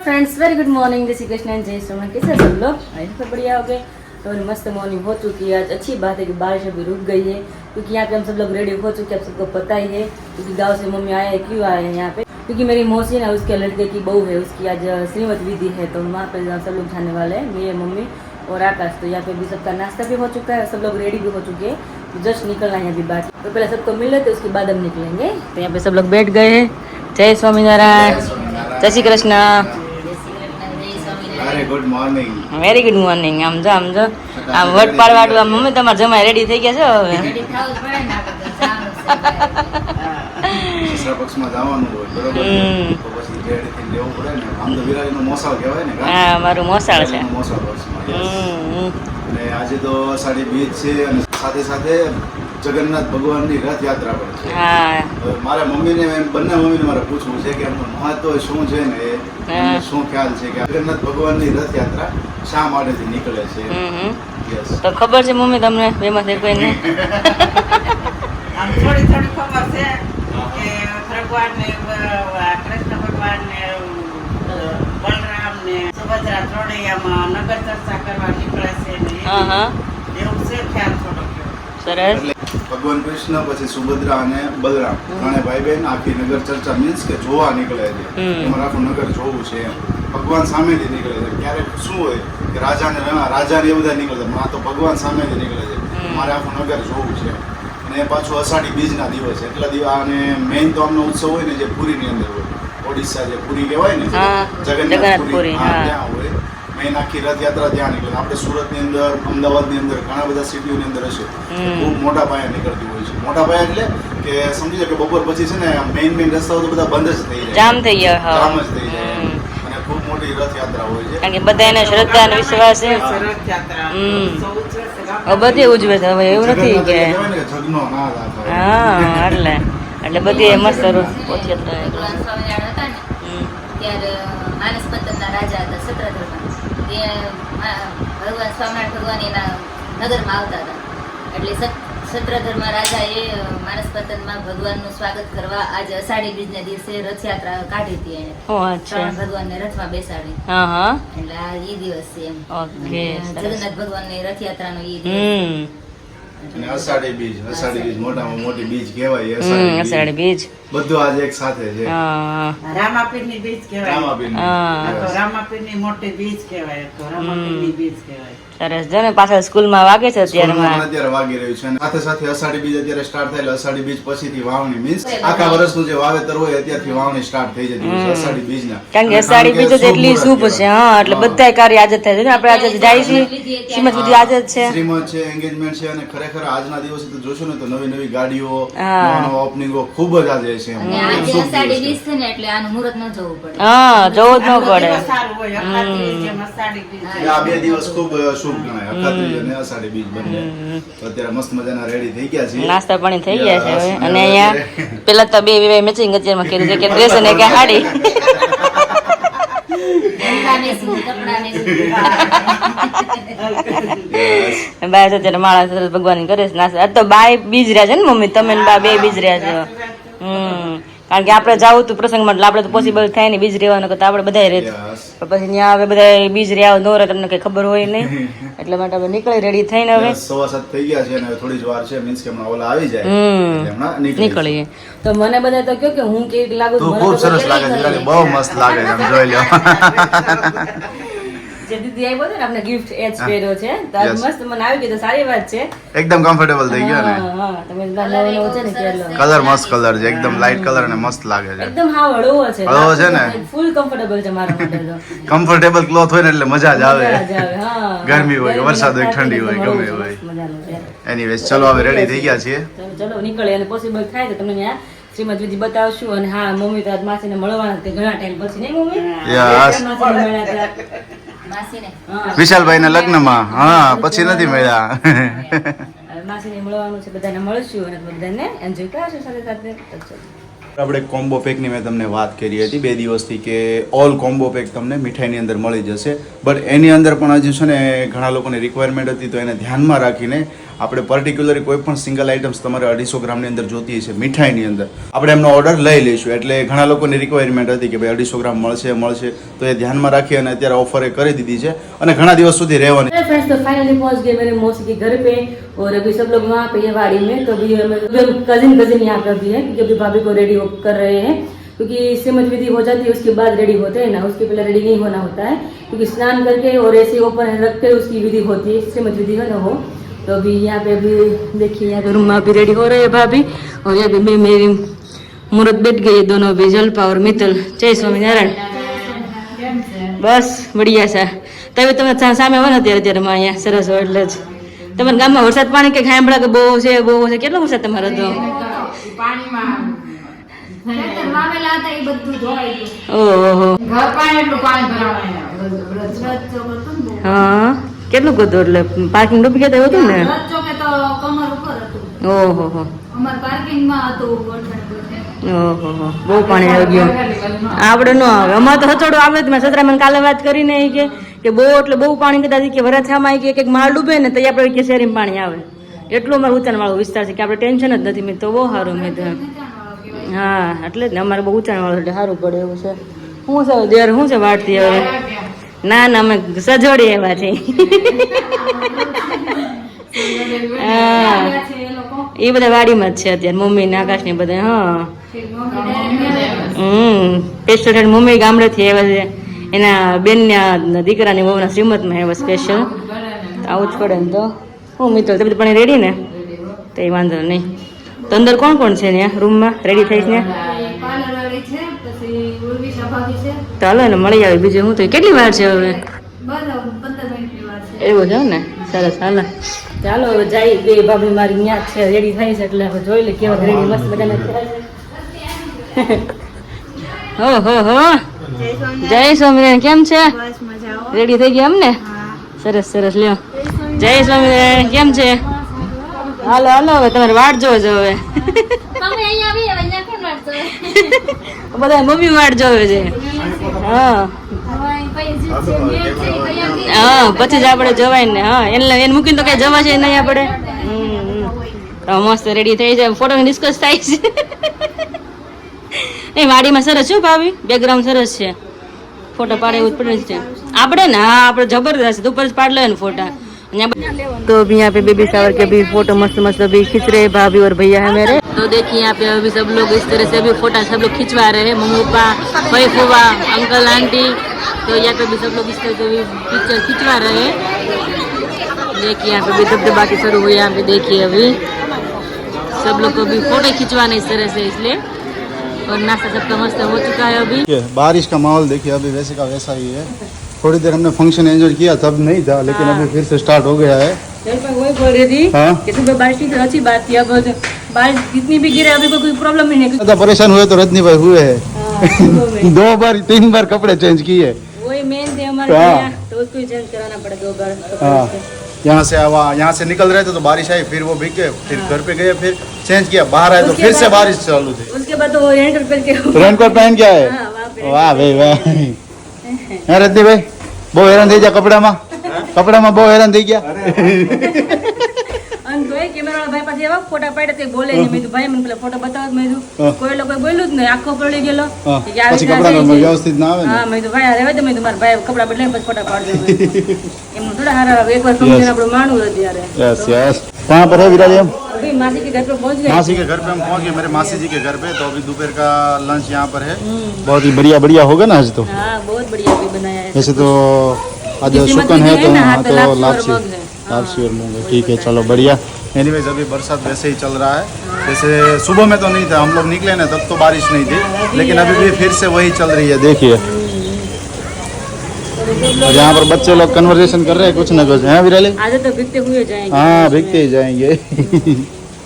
Friends very good morning, जय श्री कृष्ण, जय श्री कैसे सब लोग? आई होप बढ़िया हो गए। तो मस्त मॉर्निंग हो चुकी है आज। अच्छी बात है कि बारिश अभी रुक गई है, क्योंकि यहाँ पे हम सब लोग रेडी हो चुके हैं। आप सबको पता ही है, क्योंकि गांव से मम्मी आए हैं। क्यों आए हैं यहाँ पे? क्योंकि मेरी मौसी ना, उसके लड़के की बहू है, उसकी आज श्रीमत विधि है। तो वहाँ पे सब लोग जाने वाले हैं, मेरे मम्मी और आकाश। तो यहाँ पे भी सबका नाश्ता भी हो चुका है, सब लोग रेडी भी हो चुके हैं। जस्ट निकलना है अभी बाकी। तो पहले सबको मिल लेते, उसके बाद हम निकलेंगे। तो यहाँ पे सब लोग बैठ गए हैं। जय स्वामीनारायण, जय Shri Krishna, good morning. Very good morning. આમ જો આમ વટ પાડવાડું આમ મમ્મી તમારે જમાઈ રેડી થઈ ગયા છો હવે? સસરા પક્ષમાં જવાનું હોય બરોબર, તો પછી રેડી થઈને લેવું પડે ને. આમ તો વિરાજીનો મોસાળ કહેવાય ને. હા, મારું મોસાળ છે. મોસાળ પક્ષમાં. અને આજે તો અષાઢી બીજ છે અને સાથે સાથે જગન્નાથ ભગવાનની રથયાત્રા પણ છે. હા, મારા મમ્મીને બંને મમ્મીને મારે પૂછવું છે કે એમનું મહત્વ શું છે ને, એમને શું ખ્યાલ છે કે જગન્નાથ ભગવાનની રથયાત્રા શા માટેથી નીકળે છે? યસ, તો ખબર છે મમ્મી તમને બેમાંથી કોઈને? આમ થોડી થોડી ખબર છે કે ભગવાનને કૃષ્ણ ભગવાનને બલરામ ને સુભદ્રા ત્રણેયમાં નગર ચર્ચા કરવા નીકળે છે ને એવું છે ખ્યાલ થોડો. સરસ. ભગવાન કૃષ્ણ પછી સુભદ્રા અને બલરામ ત્રણે ભાઈ બહેન આખી નગર ચર્ચા મીન્સ કે જોવા નીકળે છે. અમારે આખું નગર જોવું છે એમ. ભગવાન સામેથી નીકળે છે. ક્યારેક શું હોય કે રાજાને એ બધા નીકળે છે, આ તો ભગવાન સામેથી નીકળે છે. મારે આખું નગર જોવું છે. અને પાછું અષાઢી બીજના દિવસે એટલા દિવસ. અને મેઇન તો આમનો ઉત્સવ હોય ને, જે પુરીની અંદર હોય, ઓડિશા જે પુરી કહેવાય ને, જગન્નાથપુરી, ત્યાં હોય. મેઇન આખી રથયાત્રા ત્યાં નીકળે. આપણે સુરતની અંદર, અમદાવાદની અંદર, ઘણા બધા સિટીઓની અંદર હશે, ખૂબ મોટા પાયે નીકળતી હોય છે. મોટા પાયે એટલે કે સમજી લો કે બપોર પછી છે ને મેઇન રસ્તાઓ તો બધા બંધ જ થઈ જાય, જામ થઈ જાય. જામ જ થઈ જાય. અને ખૂબ મોટી રથયાત્રા હોય છે, કારણ કે બધા એને શ્રદ્ધા અને વિશ્વાસ છે. બધી ઉજવે છે હવે, એવું નથી કે જગનો નાદ આખો. હા, એટલે બધી મસ્ત રથયાત્રા. ત્યારે માનસ પંથકના રાજા હતા સત્રધર્મા. તે ભગવાન સ્વામિનારાયણ ભગવાન એના નગરમાં આવતા હતા. એટલે સત્રધર્મા રાજાએ માનસ પંથકમાં ભગવાનનું સ્વાગત કરવા આજે અષાઢી બીજના દિવસે રથયાત્રા કાઢી હતી એને. ત્રણ ભગવાનને રથમાં બેસાડી. એટલે આ ઈ દિવસ છે એમ. જગન્નાથ ભગવાનની રથયાત્રાનો ઈ દિવસ. અને અષાઢી બીજ મોટામાં મોટી બીજ કહેવાય. અષાઢી બીજ બધું આજે એક સાથે છે. રામાપીરની બીજ કહેવાય. રામાપીરની મોટી બીજ કહેવાય. તો રામાપીરની બીજ કહેવાય. સરસ. જો ને પાછળ સ્કૂલમાં વાગે છે અત્યારે વાગી રહ્યું છે. સાથે સાથે અષાઢી બીજ અત્યારે સ્ટાર્ટ થાય. એટલે અષાઢી બીજ પછીથી વાવણી મીન્સ આખા વર્ષનું જે વાવેતર હોય અત્યારથી વાવણી સ્ટાર્ટ થઈ જતી હોય છે અષાઢી બીજના. કારણ કે અષાઢી બીજ એટલી શુભ છે. હા, એટલે બધા કાર્ય આજે થાય છે. આપણે આજે જાય છીએ, શ્રીમત વિધિ આજે જ છે, શ્રીમત છે, એંગેજમેન્ટ છે. અને ખરેખર આજના દિવસે તો જોશો ને તો નવી નવી ગાડીઓ, નવા ઓપનિંગો ખૂબ જ આજે છે. આજે અષાઢી બીજ છે ને એટલે આનું મુહૂર્ત ન જોવું પડે. હા, જોવું જ ન પડે. સારું હોય. અષાઢી બીજ આ બે દિવસ ખૂબ શુભ ગણાય, અખાત્રીજ અને અષાઢી બીજ બંને. તો અત્યારે મસ્ત મજાના રેડી થઈ ગયા છે, નાસ્તા પાણી થઈ ગયા છે હવે. અને અહીંયા પેલા તો બે મેચિંગ અત્યારમાં કર્યું છે કે ડ્રેસ અને કે સાડી. બાય અત્યારે માળા સરસ ભગવાન કરે છે નાસ્તા. તો બાય બીજ રહ્યા છે ને મમ્મી, તમે બા બે બીજ રહ્યા છો. કારણ કે આપણે જવું હતું પ્રસંગમાં, એટલે આપણે તો પોસિબલ થાય ને બીજ રહેવાનું, તો આપણે બધા રહેતું. પછી ત્યાં હવે બધા બીજ રહ્યા ન રહે, તમને કઈ ખબર હોય નહીં. એટલે માટે હવે નીકળી રેડી થઈને હવે 7:15 થઈ ગયા છે. અને થોડી જ વાર છે, મીન્સ કે હમણાં ઓલા આવી જાય હમણાં નીકળીએ. તો મને બધા તો કહ્યું કે હું કેવી લાગુ છું. ખૂબ સરસ લાગે છે, બહુ મસ્ત લાગે છે, જોઈ લો. જે દીદી આવ્યો હતો ને આપણે ગિફ્ટ એ જ પહેર્યો છે. તો મસ્ત મને આવી ગયું, તો સારી વાત છે. એકદમ કમ્ફર્ટેબલ થઈ ગયો ને. હા, તમે નવો છે ને પહેરલો. કલર મસ્ત કલર છે, એકદમ લાઇટ કલર અને મસ્ત લાગે છે. એકદમ હાવ હળવો છે. હળવો છે ને, ફૂલ કમ્ફર્ટેબલ છે મારા માટે તો. કમ્ફર્ટેબલ ક્લોથ હોય ને એટલે મજા જ આવે. હા, ગરમી હોય કે વરસાદ હોય, ઠંડી હોય, ગમે હોય. એનીવેઝ ચલો હવે રેડી થઈ ગયા છીએ. ચલો નીકળીએ. અને પોસિબલ થાય તો તમને ત્યાં શ્રીમદ વિધિ બતાવશું. અને હા, મમ્મી તો આજ માસીને મળવાના હતા ઘણા ટાઈમ પછી, નહીં મમ્મી? વિશાલભાઈ ના લગ્નમાં. હા, પછી નથી મળ્યા. માસીને મળવાનું છે, બધાને મળશું અને બધાને એન્જોય કરશું સાથે સાથે. આપણે કોમ્બો પેકની મેં તમને વાત કરી હતી 2 દિવસથી કે ઓલ કોમ્બો પેક તમને મીઠાઈની અંદર મળી જશે. બટ એની અંદર પણ હજુ છે ને ઘણા લોકોની રિક્વાયરમેન્ટ હતી, તો એને ધ્યાનમાં રાખીને આપણે પર્ટિક્યુલરલી કોઈ પણ સિંગલ આઇટમ્સ તમારે 250 ગ્રામની અંદર જોતી હશે મીઠાઈની અંદર આપણે એમનો ઓર્ડર લઈ લઈશું. એટલે ઘણા લોકોની રિક્વાયરમેન્ટ હતી કે ભાઈ 250 ગ્રામ મળશે તો એ ધ્યાનમાં રાખી અને અત્યારે ઓફર એ કરી દીધી છે અને ઘણા દિવસ સુધી રહેવાની. फ्रेंड्स तो फाइनली पहुंच गए मेरे मौसी के घर पे और अभी सब लोग वहाँ पे है वाड़ी में. तो अभी कजिन यहाँ पे अभी है क्योंकि अभी भाभी को रेडी कर रहे हैं क्योंकि सिमत विधि हो जाती है उसके बाद रेडी होते हैं ना, उसके पहले रेडी नहीं होना होता है क्योंकि स्नान करके और ऐसे ऊपर रख कर उसकी विधि होती है, सिमत विधि है ना वो. तो अभी यहाँ पे अभी देखिए यहाँ पे रूम में अभी रेडी हो रहे हैं भाभी और यहाँ पे मेरी मुहूर्त बैठ गई है दोनों भी, जल्पा और मित्तल. जय स्वामीनारायण. બસ બઢિયા છે. તમે સામે આવો ને અત્યારે અહીંયા સરસ હોય એટલે જ. તમારા ગામમાં વરસાદ પાણી કે ખાંભળા કે બહુ છે કેટલો વરસાદ તમારો તો? ઓહો હા કેટલું કીધું એટલે પાર્કિંગ ડૂબી ગયા હતું ને? ઓહો હો ઓહો બહુ પાણી આવી ગયું. આપણે ન આવે અમારે તો હચોડું આવે જ. મેં સતરામાં કાલે વાત કરીને કે બહુ એટલે બહુ પાણી કદાચ કે વરસાદમાં એક માળ ડૂબે ને તો આપણે કે શેરીમાં પાણી આવે. એટલું અમારે ઊંચાણવાળો વિસ્તાર છે કે આપણે ટેન્શન જ નથી. મેં તો બહુ સારું મેં તો હા એટલે જ ને અમારે બહુ ઊંચાણવાળો એટલે સારું પડે એવું છે. શું છે દેર શું છે વાટતી હવે? ના ના અમે સજોડી એવા છે. હા એ બધા વાડીમાં જ છે અત્યારે મમ્મી ને આકાશ ને બધા. હા સ્પેશિયલ મમ્મી ગામડેથી આવ્યા છે એના બેનના દીકરાની વહુના શ્રીમતમાં આવ્યા સ્પેશિયલ. આવું જ પડે ને તો હું મિત્રો તમે પણ રેડી ને તો એ વાંધો નહીં. તો અંદર કોણ કોણ છે ત્યાં રૂમમાં રેડી થઈશ ને? તો હાલો ને મળી આવે બીજું હું તો. કેટલી વાર છે હવે? એવું છે ને સરસ. હાલો ચાલો હવે જાય બે ભાભી મારી ત્યાં છે રેડી થઈ છે એટલે હવે જોઈ લે કેવા રેડી મસ્ત બધાને હો હો હો. જય સ્વામિનારાયણ. કેમ છે? રેડી થઈ ગયા અમને? સરસ સરસ. લ્યો જય સ્વામિનારાયણ. કેમ છે? હાલો હાલો હવે તમારે વાટ જોવો છો હવે. બધા મમ્મી વાટ જોવે છે. હા હા પછી જ આપણે જવાય ને. હા એને મૂકીને તો કઈ જવા છે નહીં આપણે. મસ્ત રેડી થઈ જાય. ફોટો ડિસ્કસ થાય છે. એ વાડીમાં સરસ છે ભાભી, બેકગ્રાઉન્ડ સરસ છે. फोटो पाड़े ऊपर से आपड़े ना आप जबरदस्त ऊपर से पाड़ ले फोटा। तो अभी यहाँ पे बेबी शावर के भी फोटो मस्त मस्त अभी खींच रहे हैं भाभी और भैया है मेरे। तो देखिए यहाँ पे अभी सब लोग इस तरह से अभी फोटा सब लोग खिंचवा रहे हैं, मम्मी पापा भाई फूफा अंकल आंटी। तो यहाँ पे भी सब लोग इस तरह से भी पिक्चर खिंचवा रहे हैं। देखिए यहाँ पे भी दबदबा की शुरू हुई। यहाँ पे देखिए अभी सब लोग को भी फोटो खिंचवाने इस तरह से, इसलिए और नाश्ता सबका मस्त हो चुका है। अभी बारिश का माहौल देखिए अभी वैसे का वैसा ही है। थोड़ी देर हमने फंक्शन एंजॉय किया तब नहीं था, लेकिन अभी फिर से स्टार्ट हो गया है। वही बोल रही थी कि सुबह बारिश की अच्छी बात थी, अब बारिश जितनी भी गिरे अभी कोई प्रॉब्लम नहीं है। ज्यादा परेशान हुए तो रजनी भाई हुए हैं। 2 बार 3 बार कपड़े चेंज किए, वही मेन थे हमारे यहाँ, तो उसको ही चेंज कराना पड़ा 2 बार। यहाँ से निकल रहे थे तो बारिश आई, फिर वो भीग गए, फिर घर पे गए, फिर चेंज किया, बाहर आए तो फिर से बारिश चालू थी। उसके बाद तो रेनकोट पहन के रेनकोट पहन के आए। वाह भाई वाह। रजनी भाई બહુ હેરાન થઈ ગયા કપડામાં બહુ હેરાન થઈ ગયા। અને ભાઈ કેમેરા ભાઈ પાસે એવા ફોટા પાડ્યા તે બોલે નહીં। મેં ભાઈ મને પેલા ફોટો બતાવો, મેં કોઈ લોકો બોલ્યું જ નહીં, આખો પડી ગયેલો કે પછી કપડામાં વ્યવસ્થિત ના આવે ને। હા મેં તો ભાઈ રહેવા દે, મેં તો મારા ભાઈ કપડા બદલાઈને પછી ફોટા પાડજો। એમનું થોડા હારા એકવાર ફંક્શન આપણું માણવું હતું ત્યારે। Yes yes. कहाँ पर है विराज? हम अभी मासी के घर पे पहुंच गए। मासी के घर पे हम पहुंच गए, मेरे मासी जी के घर पे। तो अभी दोपहर का लंच यहाँ पर है। बहुत ही बढ़िया बढ़िया होगा ना आज तो। हाँ बहुत बढ़िया अभी बनाया है। वैसे तो आज शुक्न है तो हाँ तो लापसी और मूंग है। ठीक है चलो बढ़िया। एनीवेज अभी बरसात वैसे ही चल रहा है, जैसे सुबह में तो नहीं था, हम लोग निकले ना तब तो बारिश नहीं थी, लेकिन अभी भी फिर से वही चल रही है। देखिए और यहाँ पर बच्चे लोग कन्वर्सेशन कर रहे हैं कुछ ना कुछ। हैं विराले? आज तो भीगते हुए जाएंगे। हाँ भीगते ही जाएंगे।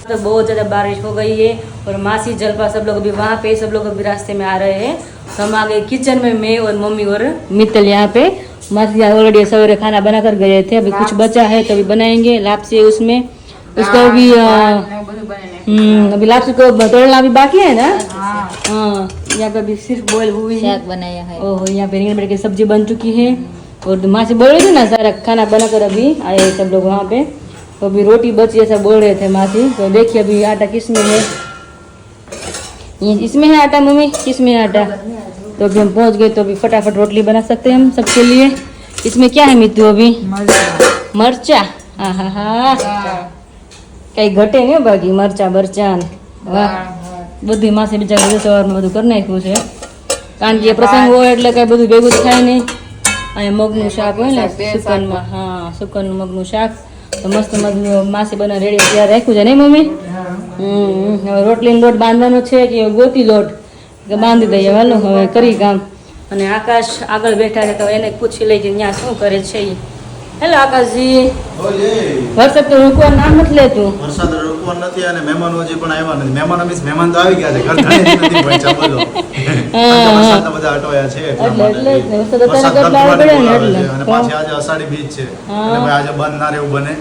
तो बहुत ज़्यादा बारिश हो गई है और मासी जलपा सब लोग अभी वहाँ पे, सब लोग अभी रास्ते में आ रहे हैं। तो हम आ गए किचन में, मैं और मम्मी और मित्तल। यहाँ पे मासी ऑलरेडी सवेरे खाना बना कर गए थे, अभी कुछ बचा है तो अभी बनाएंगे लापसी। उसमें उसको अभी अभी लापसी को तोड़ना भी बाकी है ना। हाँ यहाँ पे अभी सिर्फ बॉयल हुई है, बनाया है। ओह यहाँ पे रिंगन की सब्जी बन चुकी है और मासी बोल रही थी ना सारा खाना बनाकर अभी आए सब लोग वहाँ पे। तो अभी रोटी बची ऐसा बोल रहे थे मासी। तो देखिए अभी आटा किस में है, ये इसमें है आटा मम्मी, किस में है आटा। तो अभी हम पहुंच गए, तो अभी फटाफट रोटली बना सकते हैं हम सबके लिए। इसमें क्या है मित्तू अभी? मरचा। हाँ हाँ हाँ, कई घटे नहीं बाकी मरचा बरचा वाह બધું માસે બીજા સવારમાં બધું કરી નાખ્યું છે, કારણ કે પ્રસંગ હોય એટલે કઈ બધું ભેગું થાય નહીં. અહીંયા મગનું શાક હોય ને સુકનમાં, હા સુકનનું મગનું શાક, તો મસ્ત મગનું માસે બને રેડી તૈયાર રાખ્યું છે નહીં મમ્મી? હવે રોટલીનો લોટ બાંધવાનો છે કે ગોતી લોટ કે બાંધી દઈએ, હાલો હવે કરી કામ. અને આકાશ આગળ બેઠા છે, તો એને પૂછી લઈ ત્યાં શું કરે છે એ. હેલો આકાશજી, વરસાદ તો રોકવાનું નામ નથી લેતું. વરસાદ રોકવાનો નથી અને મહેમાનો હજી પણ આવ્યા નથી. મહેમાન તો આવી ગયા છે, ઘર ઘણી નથી પહોંચ્યા, બોલો. વરસાદના બધા અટવાયા છે એટલા માટે. વરસાદ વરસાદ અત્યારે ધબધબાટી પડે ને આવે છે. એટલે. અને પાછી આજે અષાઢી બીજ છે હા. એટલે ભાઈ આજે બંધ ના રહેવું બને.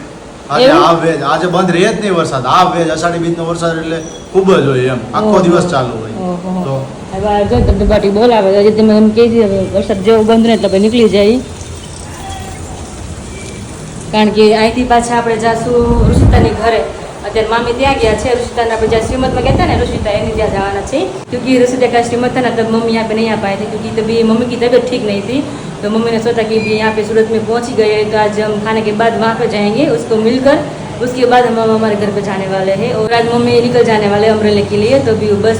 આજે એવું? આ વેજ આજે બંધ રહે જ નહીં વરસાદ. આ વેજ અષાઢી બીજનો વરસાદ એટલે ખૂબ જ હોય એમ, આખો દિવસ ચાલુ હોય. ઓહો. તો હવે આ જો ધબધબાટી બોલાવે તો હજી તમે એમ કહી દે વરસાદ જેવું બંધ રહે એટલે પછી નીકળી જાય. કારણ કે અહીંથી પાછા આપણે જાશું ઋષિતાની ઘરે. અત્યારે મામી ત્યાં ગયા છે, ऋषिता આપણે જ્યાં श्रीमत में कहते हैं ना ऋषिता एनी ત્યાં જવાના છે, क्योंकि ऋषिता का श्रीमत था ना तब मम्मी यहाँ पे नहीं आ पाए थे, क्योंकि तभी मम्मी की तबीयत ठीक नहीं थी. तो मम्मी ने सोचा कि यहाँ पे सूरत में पहुँच ही गए तो आज हम खाने के बाद वहाँ पे जाएंगे उसको मिलकर, उसके बाद हम हमारे घर पे जाने वाले हैं. और आज मम्मी निकल जाने वाले हैं अमरेली के लिए, तो अभी बस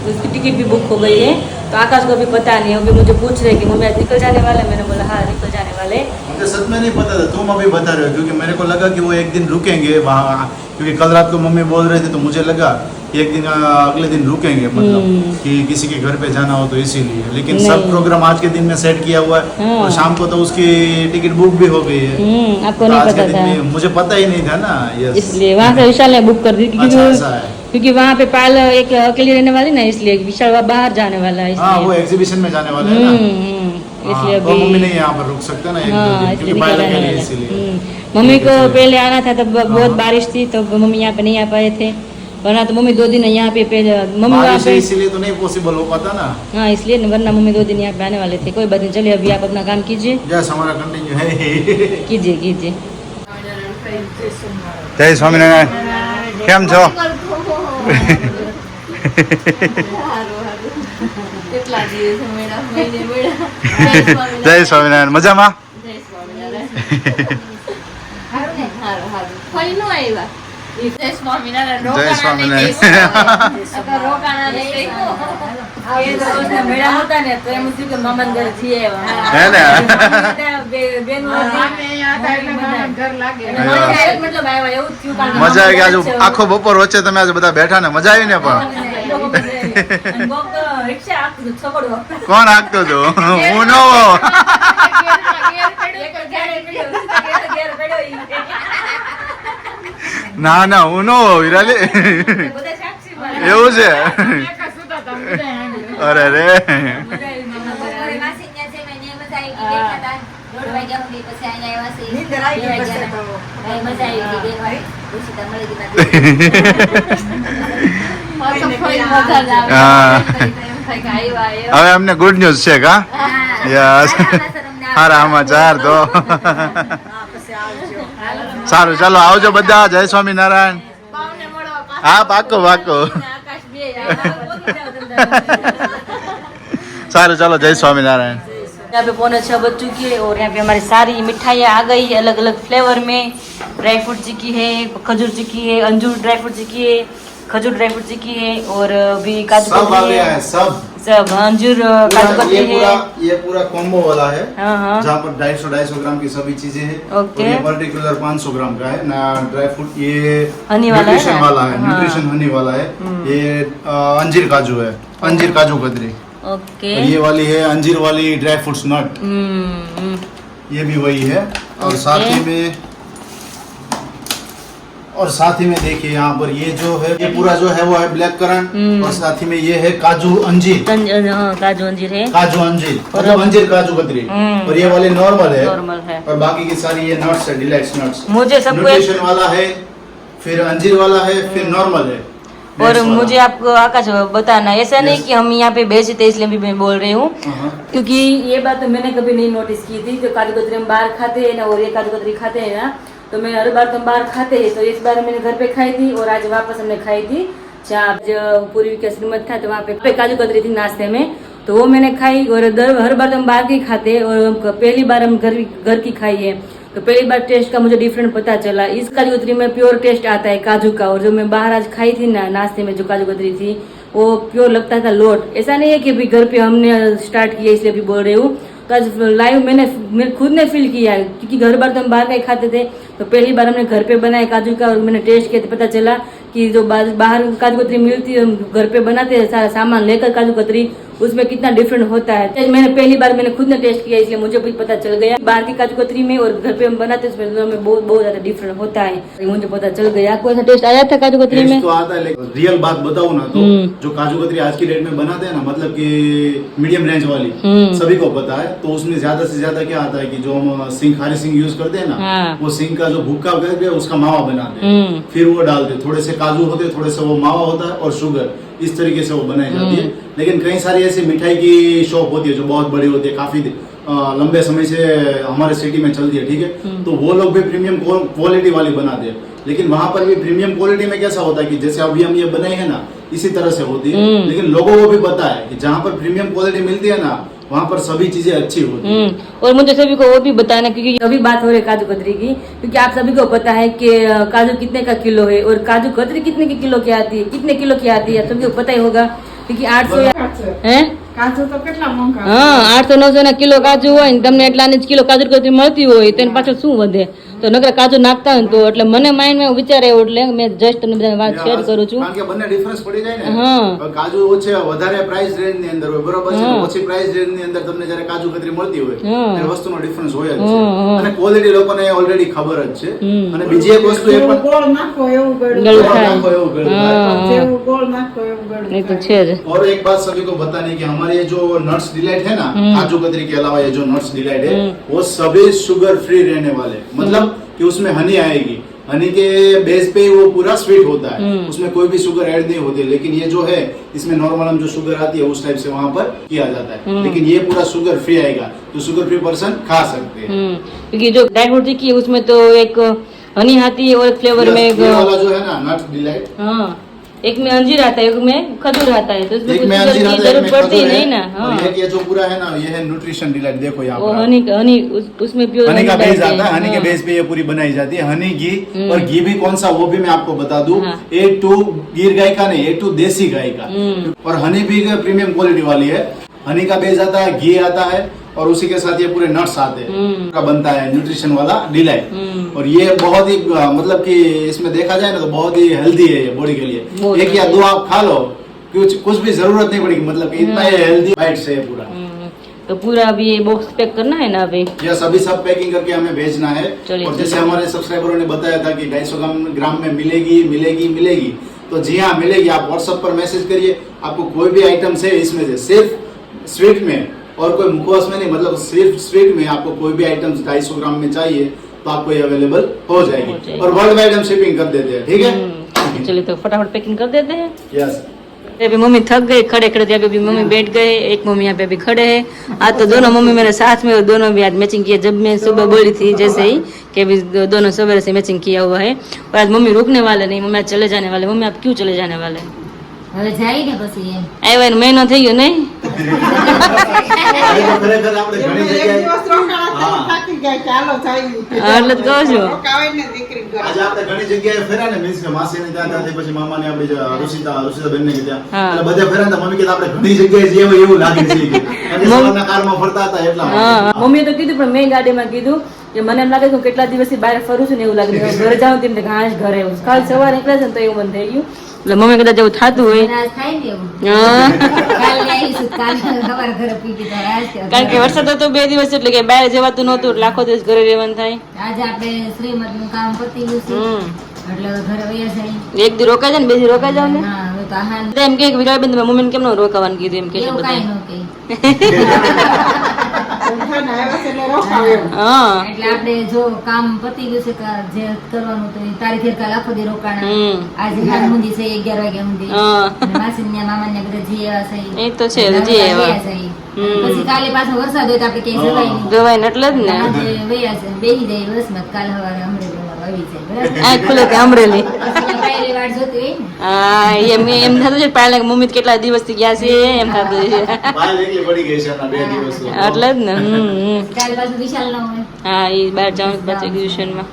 उसकी टिकट भी बुक हो गई है. तो आकाश को अभी पता नहीं, अभी मुझे पूछ रहे कि मम्मी आज निकल जाने वाले. मैंने बोला हाँ निकल जाने वाले. मुझे सच में नहीं पता था, तुम अभी बता रहे हो, क्योंकि मेरे को लगा कि वो एक दिन रुकेंगे वहाँ, क्योंकि कल रात को मम्मी बोल रहे थे तो मुझे लगा कि एक दिन अगले दिन रुकेंगे, मतलब कि किसी के घर पे जाना हो तो इसीलिए. लेकिन सब नहीं. प्रोग्राम आज के दिन में सेट किया हुआ है हाँ. और शाम को तो उसकी टिकट बुक भी हो गई है. आपको तो नहीं आज के पता दिन था में मुझे पता ही नहीं था ना. यस, इसलिए वहाँ से विशाल ने बुक कर दी, अच्छा ऐसा है. क्योंकि वहाँ पे पायल एक अकेली रहने वाली ना, इसलिए विशाल बाहर जाने वाला है हाँ, वो इसलिए. एग्जीबिशन में जाने वाले हैं ना. इसलिए हाँ, तो अभी मम्मी नहीं यहाँ पर रुक सकते ना एक दो हाँ दिन, इसलिए क्योंकि निकल पायलट रहने के लिए वाला. इसीलिए. मम्मी को इसलिए. पहले आना था तब बहुत हाँ. बारिश थी, तो मम्मी यहाँ पे नहीं आ पाए थे, वरना तो मम्मी 2 दिन यहाँ पे मम्मी वहाँ बारिश है पे इसीलिए तो नहीं पॉसिबल हो पाता ना. हाँ इसलिए न, वरना मम्मी 2 दिन यहाँ पे आने वाले थे. कोई बात नहीं, चलिए अभी आप अपना काम कीजिए यस, हमारा कंटिन्यू है. कीजिए कीजिए. જય સ્વામિનારાયણ, કેમ છો? જય સ્વામિનારાયણ, મજામાં? જય સ્વામિનારાયણ. મેળા હતા ને તો એમ થયું કે મામાના ઘરે જઈ આવ્યા. હે ને? બેનો મતલબ આવ્યા એવું જ થયું, કારણ કે મજા આવી ગઈ. આજે મામાના આખો બપોર વચ્ચે તમે આજે બધા બેઠા ને, મજા આવી ને? પણ અને કોક તો રિક્ષા આપતું હતું, છકડો. કોણ હાંકતું હતું? હું નો. ના ના, હું નો વિરાલી. એવું છે? અરે રે, હવે અમને ગુડ ન્યૂઝ છે કા? યસ, સારા સમાચાર. તો સારું, ચાલો આવજો બધા. જય સ્વામિનારાયણ. હા પાકો પાકો. સારું, ચાલો, જય સ્વામિનાरायण. यहाँ पे 6:45 बज चुकी है और यहाँ पे हमारी सारी मिठाइयाँ आ गई है अलग अलग फ्लेवर में. ड्राई फ्रूट चिक्की है, खजूर चिक्की है, अंजूर ड्राई फ्रूट चिक्की है, खजूर ड्राई फ्रूट चिक्की है और अभी काजू सब आ कतली गया है. है, सब. सब अंजूर काजू कतली है. ये पूरा कॉम्बो वाला है, हाँ हाँ जहाँ पर 250 ग्राम की सभी चीजें हैं. ओके. और ये पर्टिकुलर 500 ग्राम का है ना. ड्राई फ्रूट ये हनी वाला है न्यूट्रिशन ना? वाला है, हाँ. न्यूट्रिशन हनी वाला है. ये अंजीर काजू है, अंजीर काजू कतरी. ओके. और ये वाली है अंजीर वाली ड्राई फ्रूट्स नट, ये भी वही है. और साथ ही में देखिए यहाँ पर ये जो है, ये पूरा जो है वो है ब्लैक करंट. और साथ ही में ये है काजू अंजीर, हाँ काजू अंजीर है, काजू अंजीर और मतलब अंजीर काजू कतरी. और ये वाले नॉर्मल है. नॉर्मल है. और बाकी की सारी ये नट्स है, डिलाइट्स नट्स. मुझे सबको न्यूट्रिशन वाला है, फिर अंजीर वाला है, फिर नॉर्मल है. और Nuts वाला. मुझे आपको आकाश बताना, ऐसा नहीं Yes. कि हम यहाँ पे बेचते इसलिए भी मैं बोल रही हूँ, हाँ. क्योंकि ये बात तो मैंने कभी नहीं नोटिस की थी. जो काजू कतरी हम बाहर खाते हैं ना और ये काजू कतरी खाते हैं ना, तो मैं हर बार तो हम बाहर खाते हैं, तो इस बार मैंने घर पे खाई थी और आज वापस हमने खाई थी। जहाँ जो पूर्वी का श्रीमत था तो वहाँ पे काजू कतरी थी नाश्ते में, तो वो मैंने खाई। और हर बार तो हम बाहर की खाते हैं और पहली बार हम घर की खाई है, तो पहली बार टेस्ट का मुझे डिफरेंट पता चला। इस काजू कतरी में प्योर टेस्ट आता है काजू का, और जो मैं बाहर आज खाई थी ना नाश्ते में जो काजू कतरी थी वो प्योर लगता था लोट। ऐसा नहीं है कि अभी घर पे हमने स्टार्ट किया इसलिए अभी बोल रही हूँ, तो आज लाइव मैंने खुद ने फील किया है, क्योंकि घर बार तो हम बाहर का ही खाते थे, तो पहली बार हमने घर पे बनाया काजू का और मैंने टेस्ट किया तो पता चला कि जो बाहर काजू कतरी मिलती है, हम घर पे बनाते हैं सारा सामान लेकर काजू कतरी, उसमें कितना डिफरेंट होता है। मैंने पहली बार मैंने खुद ने टेस्ट किया, इसलिए मुझे भी पता चल गया बाहर की काजू कतरी में और घर पे हम बनाते हैं उसमें दोनों में बहुत ज्यादा डिफरेंट होता है। मुझे पता चल गया। आपको ऐसा टेस्ट आया था काजू कतरी में? टेस्ट तो आता है, लेकिन रियल बात बताऊं ना तो जो काजू कतरी आज की डेट में बनाते हैं ना, मतलब कि मीडियम रेंज वाली, सभी को पता है, तो उसमें ज्यादा से ज्यादा क्या आता है कि जो हम सिंग खारी सिंग यूज करते हैं ना, वो सिंग का जो भुक्का करके उसका मावा बनाते हैं, फिर वो डालते हैं, थोड़े से काजू होते हैं, थोड़े से वो मावा होता है और शुगर, इस तरीके से वो बनाई जाती है। लेकिन कई सारी ऐसी मिठाई की शॉप होती है जो बहुत बड़ी होती है, काफी लंबे समय से हमारे सिटी में चलती है, ठीक है, तो वो लोग भी प्रीमियम क्वालिटी वाली बनाते हैं। लेकिन वहां पर भी प्रीमियम क्वालिटी में कैसा होता है कि जैसे अभी हम ये बनाए हैं ना, इसी तरह से होती है। लेकिन लोगों को भी पता है कि जहाँ पर प्रीमियम क्वालिटी मिलती है ना, वहाँ पर सभी चीजें अच्छी होती है। और मुझे सभी को वो भी बताना, क्योंकि अभी बात हो रही है काजू कतरी की, क्योंकि आप सभी को पता है कि काजू कितने का किलो है और काजू कतरी कितने की किलो की आती है, कितने किलो की आती है, सभी को पता ही होगा। क्योंकि 800 है કાજુ તો કેટલા મોંઘા. 800-900 ના કિલો કાજુ હોય ને તમને એટલાની જ કિલો કાજુ કતરી મળતી હોય, તેને પાછળ શું વધે? તો નકરા કાજુ નાખતા હોય ને તો એટલે મને માઇન્ડમાં વિચાર આવ્યો, એટલે મેં જસ્ટ તમને બધાને વાત શેર કરું છું. કારણ કે બંને ડિફરન્સ પડી જાય ને, કાજુ ઓછે વધારે પ્રાઇસ રેન્જ ની અંદર હોય, બરોબર છે, ઓછી પ્રાઇસ રેન્જ ની અંદર તમને જ્યારે કાજુ કતરી મળતી હોય ત્યારે વસ્તુનો ડિફરન્સ હોય જ છે, અને ક્વોલિટી લોકોને ઓલરેડી ખબર જ છે. અને બીજી એક વસ્તુ એ પણ ગોળ નાખો એવું ગળું ગળું થાય. નાખો એવું ગળું થાય. જેવું ગોળ નાખો એવું ગળું નહીં તો થાય. છે જ. और एक बात सभी को बतानी कि हमारे ये जो नट्स डिलाइट है ना, काजू कतरी के अलावा ये जो नट्स डिलाइट है वो सभी शुगर फ्री रहने वाले, मतलब कि उसमें हनी आएगी, हनी के बेस पे वो पूरा स्वीट होता है, उसमें कोई भी शुगर ऐड नहीं होती। लेकिन ये जो है इसमें नॉर्मल हम जो शुगर आती है उस टाइप से वहाँ पर किया जाता है, लेकिन ये पूरा शुगर फ्री आएगा, तो शुगर फ्री पर्सन खा सकते हैं। क्योंकि जो ड्राई फ्रूट की है उसमें तो एक हनी आती है और एक फ्लेवर में ये वाला जो है ना नट्स डिलाइट, हाँ, एक में अंजीर आता है, एक में खजूर आता है, तो उसमें एक कुछ में शुगर अंजीर की आता है, एक जरूरत में पड़ती खजूर नहीं है, ना। और हाँ, ये जो पूरा है ना ये है न्यूट्रिशन डिलाइट। देखो यहाँ वो पर हनी उसमें प्योर हनी का हनी बेस डालते आता है, हैं। हनी के हाँ। बेस पे ये पूरी बनाई जाती है, हनी घी। और घी भी कौन सा वो भी मैं आपको बता दूं, हाँ। A2 गिर गाय का नहीं, A2 देसी गाय का। और हनी भी प्रीमियम क्वालिटी वाली है, हनी का बेस आता है, घी आता है और उसी के साथ ये पूरे नट्स आते हैं, का बनता है न्यूट्रिशन वाला डिलाइट। और ये बहुत ही मतलब कि इसमें देखा जाए ना तो बहुत ही हेल्दी है ये बॉडी के लिए। एक या दो आप खा लो, कुछ भी जरूरत नहीं पड़ेगी, मतलब कि इतना ये हेल्दी बाइट से है पूरा। तो पूरा अभी ये बॉक्स पैक करना है ना अभी? यस, अभी सब पैकिंग करके हमें भेजना है। चलिए, और जैसे हमारे सब्सक्राइबरों ने बताया था कि 250 ग्राम में मिलेगी, तो जी हाँ मिलेगी। आप व्हाट्सएप पर मैसेज करिए, आपको कोई भी आइटम्स है इसमें से, सिर्फ स्वीट में और कोई मुखवास में नहीं, मतलब सिर्फ स्वीट में आपको कोई भी आइटम्स 250 ग्राम में चाहिए तो आपको ये अवेलेबल हो जाएगी। और वर्ल्ड वाइड हम शिपिंग कर देते हैं, ठीक है। चलिए तो फटाफट पैकिंग कर देते हैं। यस, अभी मम्मी थक गई, खड़े खड़े अभी मम्मी बैठ गए, एक मम्मी यहाँ पे अभी खड़े हैं। आज तो दोनों मम्मी मेरे साथ में और दोनों भी आज मैचिंग किया। जब मैं सुबह बोली थी जैसे ही कि अभी दोनों सवेरे से मैचिंग किया हुआ है, और आज मम्मी रुकने वाले नहीं, मम्मी आज चले जाने वाले। मम्मी आप क्यों चले जाने वाले? હવે જાય ને પછી એમ આવ્યા મહિનો થઈ ગયો નહીં? ખરેખર આપણે ઘણી એક જગ્યાએ દિવસ રોકાણા તો થાકી ગયા કે હાલો જઈએ. એટલે જ કહું છું. રોકાવાય ને દીકરી ઘરે. આજે આપણે ઘણી જગ્યાએ ફર્યા ને, મીન્સ કે માસીને ત્યાં ત્યાંથી પછી મામાને આપણી ઋષિતા બેનને ત્યાં, હા. એટલે બધે ફર્યા ને, મમ્મી કે આપણે ઘણી જગ્યાએ જઈએ હોય એવું લાગે છે કે આજે સવારના કારમાં ફરતા હતા એટલા હા, મમ્મીએ તો કીધું, પણ મેં ગાડીમાં કીધું કે મને એમ લાગે કે હું કેટલા દિવસથી બહાર ફરું છું ને એવું લાગે છે. ઘરે જાઉં તેમ ઘાસ ઘરે કાલ સવારે નીકળે છે ને તો એવું મન થઈ ગયું. એટલે મમ્મી કદાચ એવું થતું હોય. મને આજ થાય ને એવું હા, કાલે આવીશું કાલે સવારે ઘરે પીટી તો આજ કારણ કે વરસાદ હતો 2 દિવસ, એટલે કે બહાર જવાતું નહોતું, એટલે આખો દિવસ ઘરે રહેવાનું થાય. આજે આપણે શ્રીમદ નું કામ પતી ગયું છે એટલે ઘરે વયા જાય. એક દી રોકાઈ જાય ને 2 દી રોકાઈ જાવ ને. હા હવે તો આહાર તો એમ કે વિરાબેન તમે મમ્મીને કેમ ન રોકાવાનું કીધું એમ કે છે એવું બધા. કાંઈ ન કહે. ઊંઘાને આવ્યા છે એટલે રોકાવે એમ. હા, એટલે આપણે જો કામ પતી ગયું છે જે કરવાનું તો એ તારીખે કાલ આખો દી રોકાણા. આજે સાંજ સુધી છે 11 વાગ્યા સુધી. હા. અને માસીને મામાને બધા જઈ આવ્યા છે. એ તો છે, હજી વયા આવ્યા. છે. પછી કાલે પાછો વરસાદ હોય તો આપણે ક્યાંય જવાય નહીં. જવાય ને એટલે જ ને. આજે વયા છે બેહી જાય બસમાં કાલ સવારે અમરેલી આવી જાય આ ખુલે કે અમરેલી પહેલી વાર જોતી હોય ને હા એમ થતું છે પાયલા મમ્મી તો કેટલા દિવસથી ગયા છે એમ થતું છે બાલ એકલી પડી ગઈ છે આના 2 દિવસ એટલે જ ને કાલ બાજુ વિશાલ ન હોય હા એ બહાર જવાનું પાછું એક્ઝિબિશનમાં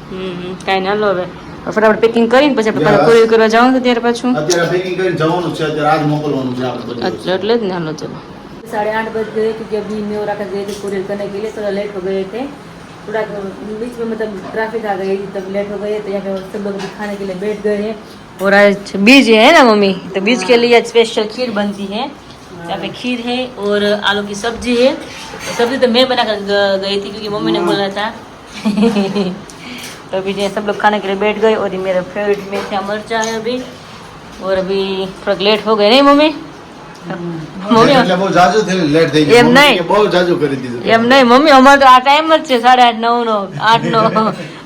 કાંઈ ના લો હવે ફટાફટ પેકિંગ કરીને પછી આપણે પાછા કોરિયર કરવા જવાનું છે ત્યારે પાછું અત્યારે પેકિંગ કરીને જવાનું છે અત્યારે આજ મોકલવાનું છે આપણે બધું એટલે જ ना लो चलो 8:30 बज गए क्योंकि अभी मैं और आकर गए थे कुरियर करने के लिए थोड़ा लेट हो गए थे थोड़ा बीच में मतलब ट्रैफिक आ गई तब लेट हो गए तो यहाँ पे सब लोग खाने के लिए बैठ गए हैं और आज बीज है ना मम्मी तो बीज के लिए आज स्पेशल खीर बनती है यहाँ पे खीर है और आलू की सब्जी है सब्जी तो मैं बना कर गई थी क्योंकि मम्मी ने बोला था तो अभी सब लोग खाने के लिए बैठ गए और ये मेरा फेवरेट मीठा मिर्चा है अभी और अभी थोड़ा लेट हो गए नहीं मम्मी મમ્મી એટલે બહુ જાજુ થઈ લેટ થઈ ગયું એમ નહીં. મમ્મીએ બહુ જાજુ કરી દીધું એમ નહીં મમ્મી અમારે તો આ ટાઈમ જ છે 8:30 9 નો 8 નો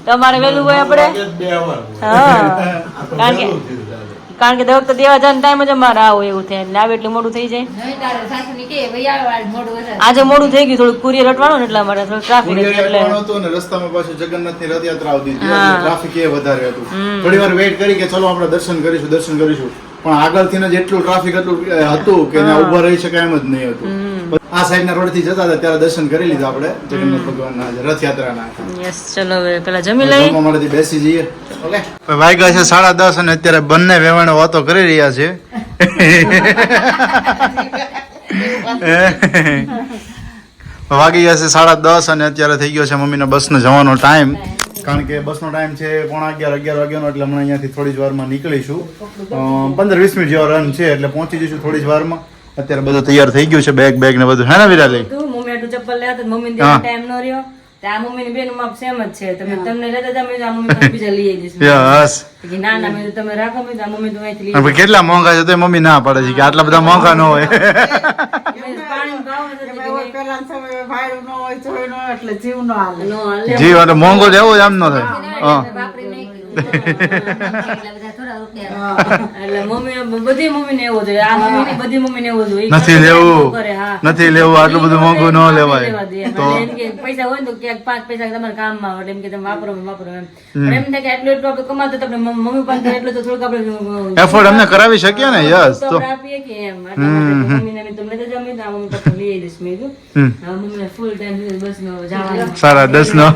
તમારે વહેલું હોય આપણે હા કારણ કે દરેક તો દેવા જવાનો ટાઈમ જ અમારે આવો એવું થાય એટલે આવે એટલે મોડું થઈ જાય હવે તારે સાસુની કે ભાઈ આવો આજ મોડું વધારે આજે મોડું થઈ ગયું થોડું કુરિયર અટવાનું ને એટલા માટે થોડું ટ્રાફિક કુરિયર એટલે આવવાનું હતું અને રસ્તામાં પાછું જગન્નાથની રથયાત્રા આવતી હતી હા. એટલે ટ્રાફિક એ વધારે હતું થોડી વાર વેઇટ કરી કે ચલો આપણે દર્શન કરીશું પણ આગળથી જ એટલું ટ્રાફિક હતું કે ત્યાં ઊભા રહી શકાય એમ જ નહીં હતું આ સાઈડના રોડ થી જતા હતા ત્યારે દર્શન કરી લીધા આપણે જગન્નાથ ભગવાનના રથયાત્રાના યસ ચલો હવે પેલા જમી લઈએ જમવા માટેથી બેસી જઈએ ઓકે વાગ્યા છે 10:30 અને અત્યારે બંને વેવાણો વાતો કરી રહ્યા છે વાગી ગયા છે 10:30 અને અત્યારે થઈ ગયો છે મમ્મીના બસનો જવાનો ટાઈમ કારણ કે બસનો ટાઈમ છે 11:30 વાગ્યાનો એટલે હમણાં અહીંયાથી થોડી જ વારમાં નીકળીશું 15-20 મિનિટ જેવો રન છે એટલે પહોંચી જઈશું થોડી જ વારમાં અત્યારે બધું તૈયાર થઈ ગયું છે બેગ ને બધું હે ને વિરાલી તું મમ્મી આટલું ચપ્પલ લેવા તો મમ્મી હા. ટાઈમ ન રહ્યો તો આ મમ્મી ની બેન માપ સેમ જ છે તમે તમને લેતા જાવ આ મમ્મી પાસે બીજા લઈ જઈશ યસ કે ના ના મેં તમે રાખો મેં તો આ મમ્મી તો અહીંથી લઈ અને પછી કેટલા મોંઘા છે તો મમ્મી ના પાડે છે કે આટલા બધા મોંઘા ન હોય પાણીનો ભાવ નથી કે નહીં. પેલા સમય ભાડું ન હોય ચોય ન હોય એટલે જીવ ન હાલે નો હાલે. જીવ એટલે મોંઘો લેવો જ આમ ન થાય હા વાપરી નહીં એટલા બધા થોડા રૂપિયા એટલે મમ્મી બધી મમ્મી ને એવો જોઈએ આ મમ્મી ની બધી મમ્મી ને એવો જોઈએ ઈ નથી કરે, લેવું કરે, હા. નથી લેવું આટલું બધું મોંઘું ન લેવાય લેવા દે. તો એટલે એમ કે પૈસા હોય ને તો ક્યાંક 5 પૈસા તમારા કામમાં આવે એટલે એમ કે તમે વાપરો એમ પણ એમ થાય કે એટલું આપણે કમાતો તો આપણે મમ્મી પાસે એટલું તો થોડુંક આપણે એફોર્ડ અમને કરાવી શકીએ ને યસ તો તો આપણે આપીએ કે એમ એટલા માટે મમ્મીને મેં તમને તો જમી તો આ મમ્મી પાસે લઈ જઈશ મેં કીધું હમ. હવે મમ્મીને ફૂલ ટાઈમ બસ નો જવાનું 10:30 નો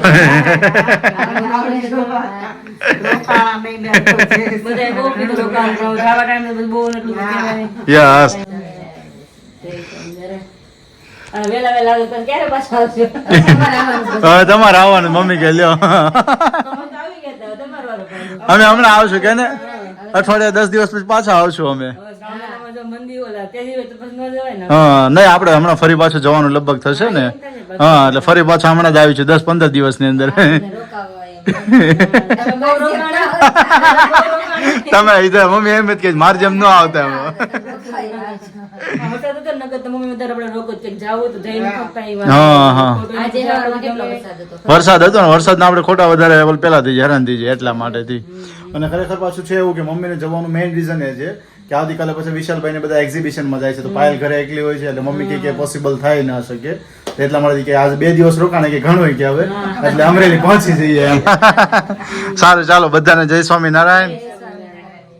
રોકાણા નહીં ને આટલું છે. બધાએ બહુ કીધું રોકાણ કરો જવા ટાઈમે બધું બહુ એટલું કહેવાય નહીં. યસ અને વહેલા વહેલા આવે તો ક્યારે પાછા આવશો હવે તમારે આવવાનું મમ્મી કે લ્યો અમે તો આવી ગયા હતા, તમારો વારો પાછો. અમે હમણાં આવશું કે ને અઠવાડિયા 10 દિવસ પછી પાછા આવશું અમે હવે ગામડામાં જો મંદિર ઓલા ત્યાંથી હોય તો પછી ન જવાય ને હા નહીં આપણે હમણાં ફરી પાછું જવાનું લગભગ થશે ને હા એટલે ફરી પાછું હમણાં જ આવી છું 10-15 દિવસની અંદર રોકાવો એમ તમે બહુ રોકાણા. તમે ઇધર મમ્મી એમ જ કે માર જેમ ન આવતા એમ. વરસાદ હતો ને, નકર તો મમ્મી વધારે આપણે રોકો જ કંઈક જાવું તો જઈને પપ્પા ઈ વાત. હા, હા. ખોટું આજે નથી હવારમાં આપણે કેટલો ગમે. વરસાદ હતો વરસાદ હતો ને વરસાદના આપણે ખોટા વધારે પેલાથી હેરાન થઈ જાય એટલા માટેથી અને ખરેખર પાછું છે એવું કે મમ્મીને જવાનું મેઇન રીઝન એ છે કે આવતીકાલે પછી વિશાલભાઈ ને બધા એક્ઝિબિશનમાં જાય છે તો પાયલ ઘરે એકલી હોય છે એટલે મમ્મી કે પોસિબલ થાય ના શકે એટલા માટે કે આજે 2 દિવસ રોકાણે કે ઘણું હોય કે હવે એટલે અમરેલી પહોંચી જઈએ એમ સારું ચાલો બધાને જય સ્વામિનારાયણ